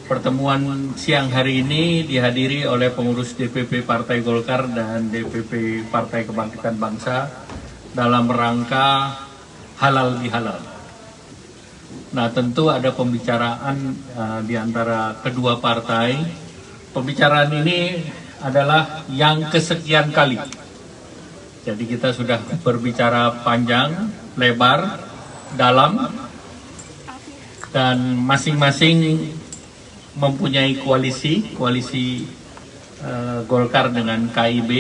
Pertemuan siang hari ini dihadiri oleh pengurus DPP Partai Golkar dan DPP Partai Kebangkitan Bangsa dalam rangka halal bihalal. Nah, tentu ada pembicaraan di antara kedua partai. Pembicaraan ini adalah yang kesekian kali. Jadi kita sudah berbicara panjang, lebar, dalam, dan masing-masing mempunyai koalisi Golkar dengan KIB,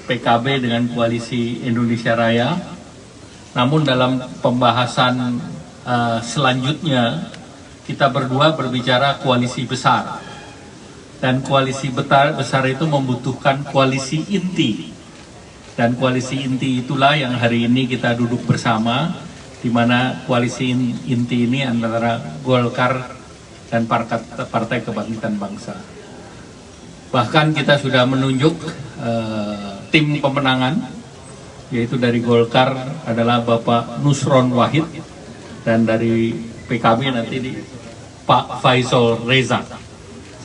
PKB dengan koalisi Indonesia Raya. Namun dalam pembahasan selanjutnya kita berdua berbicara koalisi besar, dan koalisi besar itu membutuhkan koalisi inti, dan koalisi inti itulah yang hari ini kita duduk bersama, di mana koalisi inti ini antara Golkar dan Partai Kebangkitan Bangsa. Bahkan kita sudah menunjuk tim pemenangan, yaitu dari Golkar adalah Bapak Nusron Wahid, dan dari PKB nanti Pak Faisal Reza.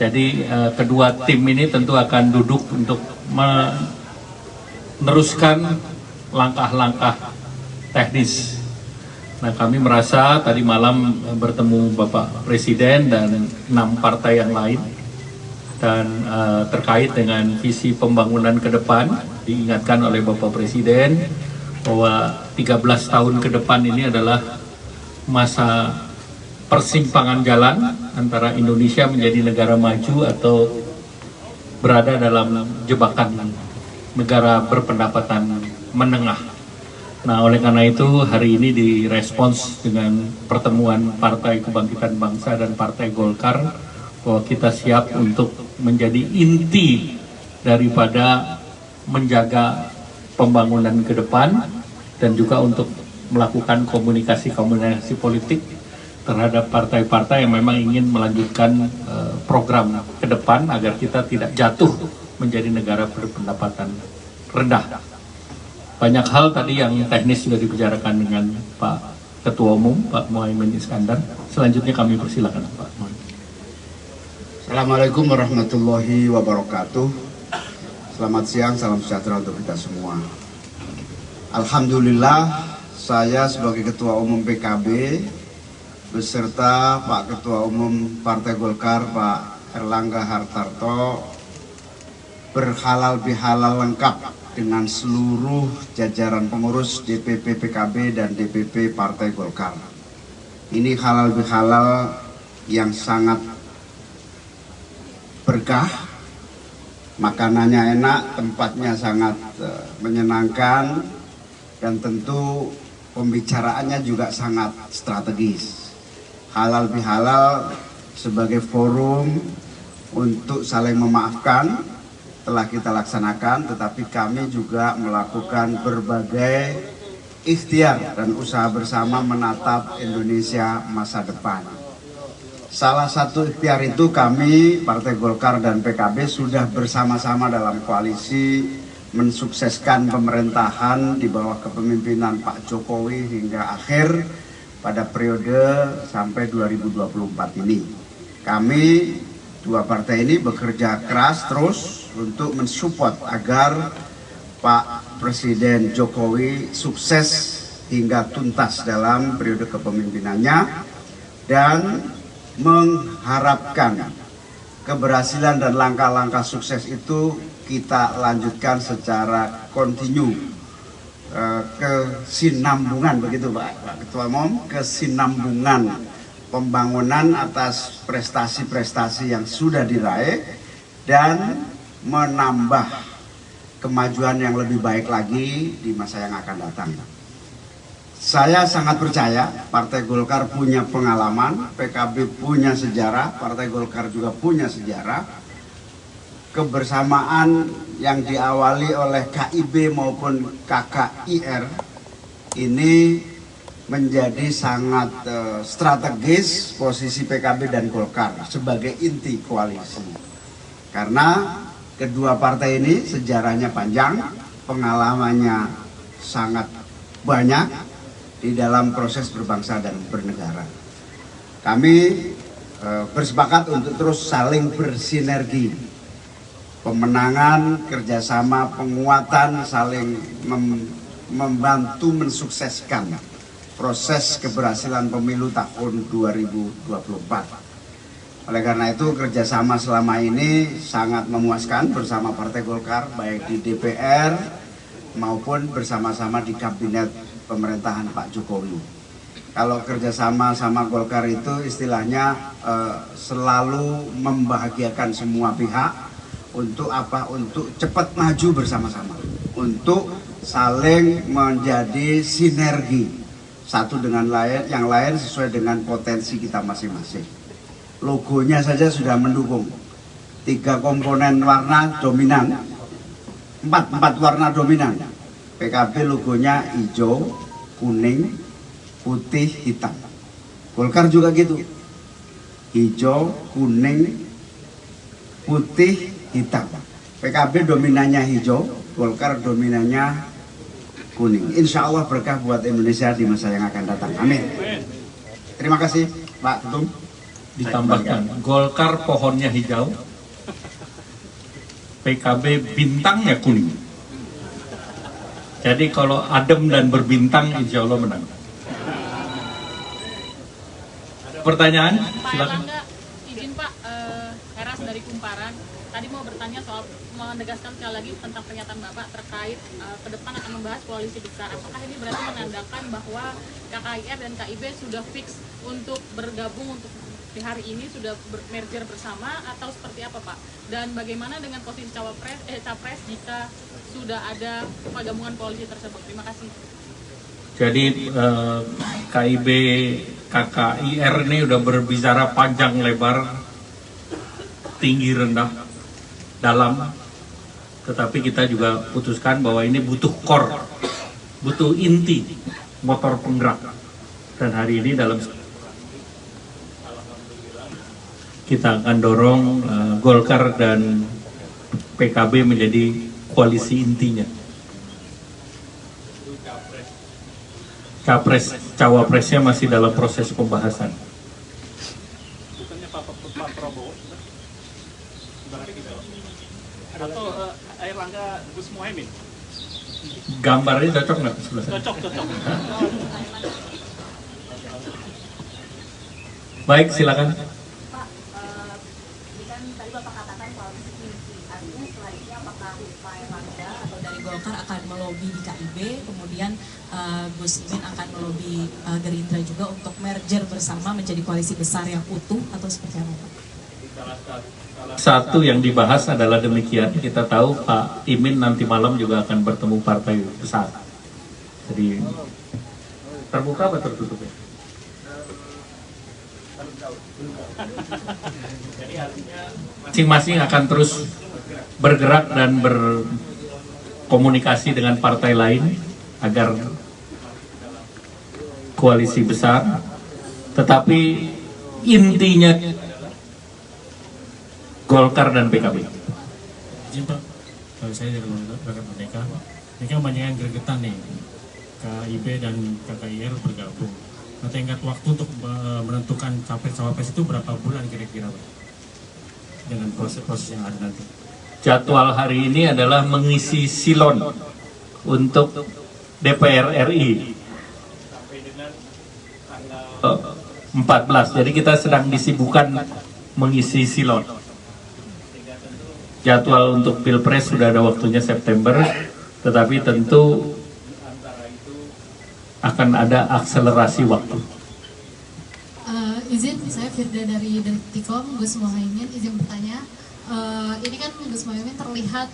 Jadi kedua tim ini tentu akan duduk untuk meneruskan langkah-langkah teknis. Nah, kami merasa tadi malam bertemu Bapak Presiden dan 6 partai yang lain, dan terkait dengan visi pembangunan ke depan, diingatkan oleh Bapak Presiden bahwa 13 tahun ke depan ini adalah masa persimpangan jalan antara Indonesia menjadi negara maju atau berada dalam jebakan negara berpendapatan menengah. Nah, oleh karena itu hari ini direspons dengan pertemuan Partai Kebangkitan Bangsa dan Partai Golkar bahwa kita siap untuk menjadi inti daripada menjaga pembangunan ke depan, dan juga untuk melakukan komunikasi politik terhadap partai-partai yang memang ingin melanjutkan program ke depan agar kita tidak jatuh menjadi negara berpendapatan rendah. Banyak hal tadi yang teknis sudah dibicarakan dengan Pak Ketua Umum, Pak Muhaimin Iskandar. Selanjutnya kami persilakan Pak Muhaimin. Assalamualaikum warahmatullahi wabarakatuh. Selamat siang, salam sejahtera untuk kita semua. Alhamdulillah, saya sebagai Ketua Umum PKB beserta Pak Ketua Umum Partai Golkar, Pak Erlangga Hartarto, berhalal bihalal lengkap dengan seluruh jajaran pengurus DPP PKB dan DPP Partai Golkar. Ini halal bihalal yang sangat berkah, makanannya enak, tempatnya sangat menyenangkan, dan tentu pembicaraannya juga sangat strategis. Halal bihalal sebagai forum untuk saling memaafkan telah kita laksanakan, tetapi kami juga melakukan berbagai ikhtiar dan usaha bersama menatap Indonesia masa depan. Salah satu ikhtiar itu kami Partai Golkar dan PKB sudah bersama-sama dalam koalisi mensukseskan pemerintahan di bawah kepemimpinan Pak Jokowi hingga akhir pada periode sampai 2024 ini. Kami dua partai ini bekerja keras terus untuk mensupport agar Pak Presiden Jokowi sukses hingga tuntas dalam periode kepemimpinannya, dan mengharapkan keberhasilan dan langkah-langkah sukses itu kita lanjutkan secara kontinu, kesinambungan, begitu Pak Ketua Umum, kesinambungan pembangunan atas prestasi-prestasi yang sudah diraih dan menambah kemajuan yang lebih baik lagi di masa yang akan datang. Saya sangat percaya Partai Golkar punya pengalaman, PKB punya sejarah, Partai Golkar juga punya sejarah. Kebersamaan yang diawali oleh KIB maupun KKIR ini menjadi sangat strategis posisi PKB dan Golkar sebagai inti koalisi. Karena kedua partai ini sejarahnya panjang, pengalamannya sangat banyak di dalam proses berbangsa dan bernegara. Kami bersepakat untuk terus saling bersinergi. Pemenangan, kerjasama, penguatan, saling membantu mensukseskan proses keberhasilan pemilu tahun 2024. Oleh karena itu kerjasama selama ini sangat memuaskan bersama Partai Golkar, baik di DPR maupun bersama-sama di Kabinet Pemerintahan Pak Jokowi. Kalau kerjasama sama Golkar itu istilahnya selalu membahagiakan semua pihak. Untuk apa? Untuk cepat maju bersama-sama, untuk saling menjadi sinergi satu dengan yang lain sesuai dengan potensi kita masing-masing. Logonya saja sudah mendukung 3 komponen warna dominan, 4 warna dominan. PKB logonya hijau, kuning, putih, hitam. Golkar juga gitu, hijau, kuning, putih, hitam. PKB dominannya hijau, Golkar dominannya kuning. Insya Allah berkah buat Indonesia di masa yang akan datang. Amin. Terima kasih Pak Ketum. Ditambahkan, Golkar pohonnya hijau, PKB bintangnya kuning. Jadi kalau adem dan berbintang, insya Allah menang. Pertanyaan? Pak Silakan. Erlangga, izin Pak, Heras dari Kumparan. Tadi mau bertanya soal menegaskan sekali lagi tentang pernyataan Bapak terkait ke depan akan membahas koalisi besar. Apakah ini berarti menandakan bahwa KKIR dan KIB sudah fix untuk bergabung untuk di hari ini, sudah merger bersama atau seperti apa Pak? Dan bagaimana dengan posisi capres jika sudah ada gabungan koalisi tersebut? Terima kasih. Jadi KIB, KKIR ini udah berbicara panjang lebar, tinggi rendah, dalam, tetapi kita juga putuskan bahwa ini butuh core, butuh inti, motor penggerak. Dan hari ini dalam kita akan dorong Golkar dan PKB menjadi koalisi intinya. Capres, cawapresnya masih dalam proses pembahasan. Bukannya Pak Prabowo atau Airlangga Gus Muhaimin? Gambarnya cocok nggak? Cocok. Baik, silakan. Pak, ini kan tadi Bapak katakan koalisi inti, artinya setelah ini apakah Pak Erlangga atau dari Golkar akan melobi di KIB, kemudian Gus Imin akan melobi Gerindra juga untuk merger bersama menjadi koalisi besar yang utuh atau seperti apa Pak? Satu yang dibahas adalah demikian. Kita tahu Pak Imin nanti malam juga akan bertemu partai besar. Jadi terbuka atau tertutup ya? Masing-masing akan terus bergerak dan berkomunikasi dengan partai lain agar koalisi besar. Tetapi intinya Golkar dan PKB. Izin Pak, kalau saya dari Golkar Merdeka, ini kan banyak yang gregetan nih, KIB dan KKIR bergabung. Nah, tenggat waktu untuk menentukan capres-cawapres itu berapa bulan kira-kira Pak? Dengan proses-proses yang ada nanti. Jadwal hari ini adalah mengisi silon untuk DPR RI 14. Jadi kita sedang disibukkan mengisi silon. Jadwal untuk Pilpres sudah ada waktunya September, tetapi tentu akan ada akselerasi waktu. Izin, saya Firda dari Detikcom, Gus Muhaimin, izin bertanya. Ini kan Gus Muhaimin terlihat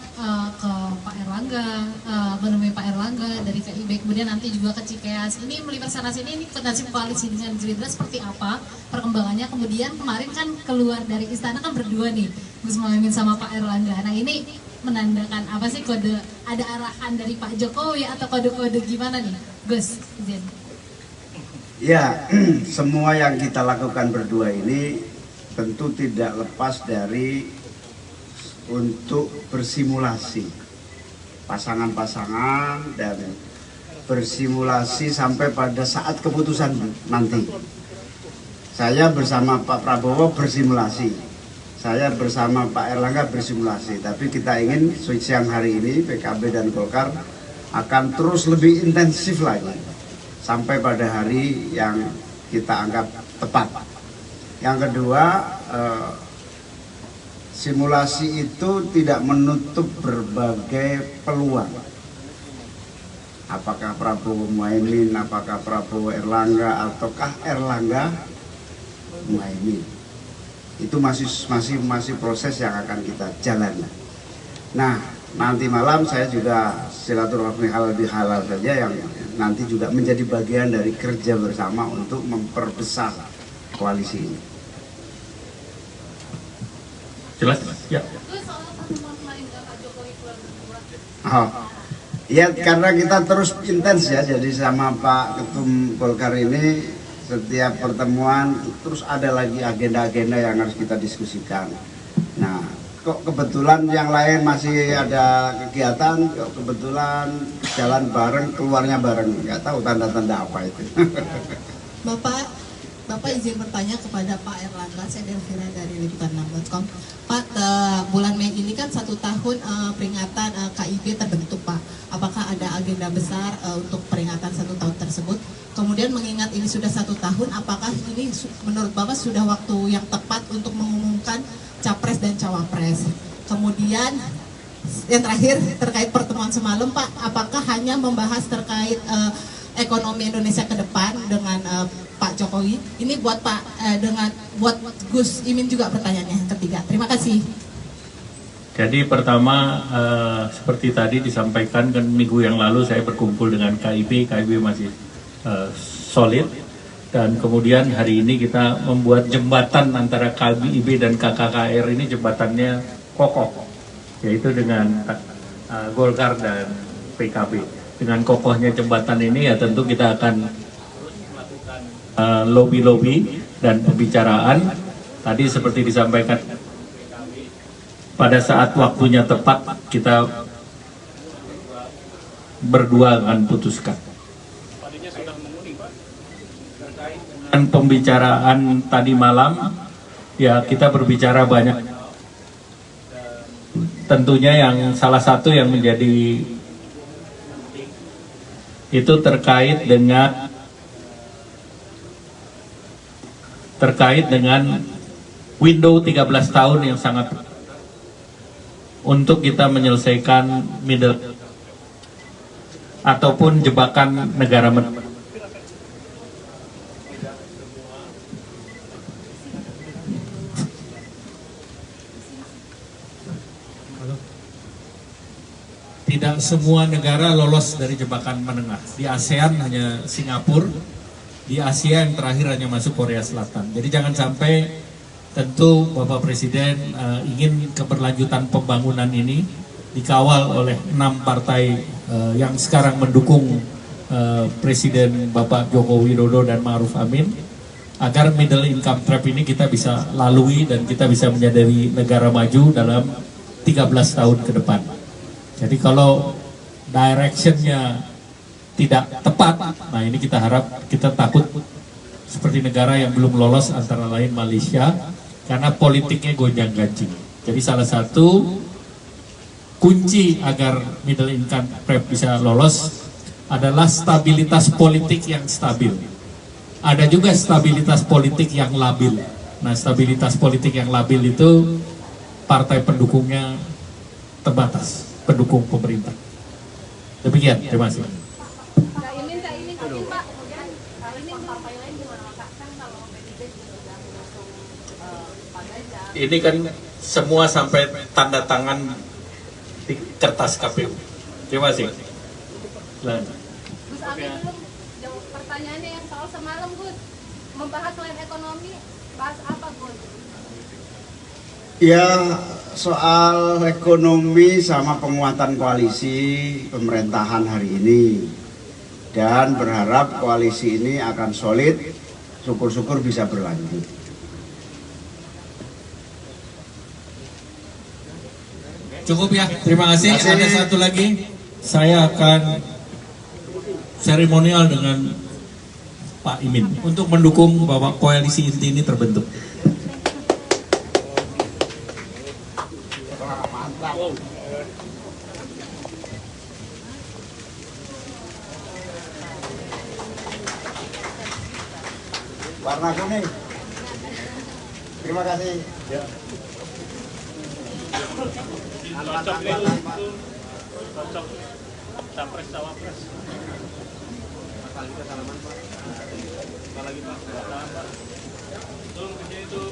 ke Pak Erlangga, menemui Pak Erlangga dari KIB, kemudian nanti juga ke Cikeas. Ini melihat sana sini, ini nasib koalisi dengan Gerindra seperti apa perkembangannya? Kemudian kemarin kan keluar dari istana kan berdua nih, Gus Muhaimin sama Pak Erlangga. Nah ini menandakan apa sih, kode ada arahan dari Pak Jokowi atau kode-kode gimana nih, Gus? Izin. Ya, semua yang kita lakukan berdua ini tentu tidak lepas dari untuk bersimulasi pasangan-pasangan dan bersimulasi sampai pada saat keputusan nanti. Saya bersama Pak Prabowo bersimulasi, saya bersama Pak Erlangga bersimulasi. Tapi kita ingin siang hari ini PKB dan Golkar akan terus lebih intensif lagi sampai pada hari yang kita anggap tepat. Yang kedua, simulasi itu tidak menutup berbagai peluang. Apakah Prabowo Muhaimin, apakah Prabowo Erlangga, ataukah Erlangga Muhaimin. Itu masih proses yang akan kita jalani. Nah, nanti malam saya juga silaturahmi halal bihalal saja yang nanti juga menjadi bagian dari kerja bersama untuk memperbesar koalisi ini. Jelas? Ya. Oh, ya karena kita terus intens ya, jadi sama Pak Ketum Golkar ini setiap pertemuan terus ada lagi agenda-agenda yang harus kita diskusikan. Nah, kok kebetulan yang lain masih ada kegiatan, kok kebetulan jalan bareng, keluarnya bareng, nggak tahu tanda-tanda apa itu. Bapak izin bertanya kepada Pak Erlangga, saya Delvira dari liputan6.com. Pak, bulan Mei ini kan 1 tahun peringatan KIB terbentuk, Pak. Apakah ada agenda besar untuk peringatan 1 tahun tersebut? Kemudian mengingat ini sudah 1 tahun, apakah ini menurut Bapak sudah waktu yang tepat untuk mengumumkan Capres dan Cawapres? Kemudian yang terakhir terkait pertemuan semalam, Pak, apakah hanya membahas terkait ekonomi Indonesia ke depan dengan Pak Jokowi? Ini buat buat Gus Imin juga pertanyaannya yang ketiga. Terima kasih. Jadi pertama seperti tadi disampaikan kan minggu yang lalu saya berkumpul dengan KIB masih solid, dan kemudian hari ini kita membuat jembatan antara KIB dan KKKR ini jembatannya kokoh, yaitu dengan Golkar dan PKB. Dengan kokohnya jembatan ini ya tentu kita akan melakukan lobby-lobby dan pembicaraan. Tadi seperti disampaikan, pada saat waktunya tepat kita berdua akan putuskan. Dan pembicaraan tadi malam ya kita berbicara banyak, tentunya yang salah satu yang menjadi itu terkait dengan window 13 tahun yang sangat untuk kita menyelesaikan middle ataupun jebakan negara. Tidak semua negara lolos dari jebakan menengah. Di ASEAN hanya Singapura, di Asia yang terakhir hanya masuk Korea Selatan. Jadi jangan sampai, tentu Bapak Presiden ingin keberlanjutan pembangunan ini dikawal oleh 6 partai yang sekarang mendukung Presiden Bapak Joko Widodo dan Ma'ruf Amin, agar middle income trap ini kita bisa lalui dan kita bisa menjadi negara maju dalam 13 tahun ke depan. Jadi kalau directionnya tidak tepat, nah ini kita takut seperti negara yang belum lolos antara lain Malaysia, karena politiknya gonjang-ganjing. Jadi salah satu kunci agar middle income trap bisa lolos adalah stabilitas politik yang stabil. Ada juga stabilitas politik yang labil. Nah, stabilitas politik yang labil itu partai pendukungnya terbatas, pendukung pemerintah. Demikian, terima kasih. Ini kan semua sampai tanda tangan di kertas KPU. Terima kasih. Gus Amin dulu, pertanyaannya yang soal semalam, Gus, membahas selain ekonomi, bahas apa, Gus? Ya, soal ekonomi sama penguatan koalisi pemerintahan hari ini, dan berharap koalisi ini akan solid, syukur-syukur bisa berlanjut. Cukup ya, terima kasih. Ada satu lagi, saya akan seremonial dengan Pak Imin untuk mendukung bahwa koalisi inti ini terbentuk. Warna kuning. Terima kasih. Cocok nih, cocok capres cawapres. Apa lagi Pak? Tolong kerja itu.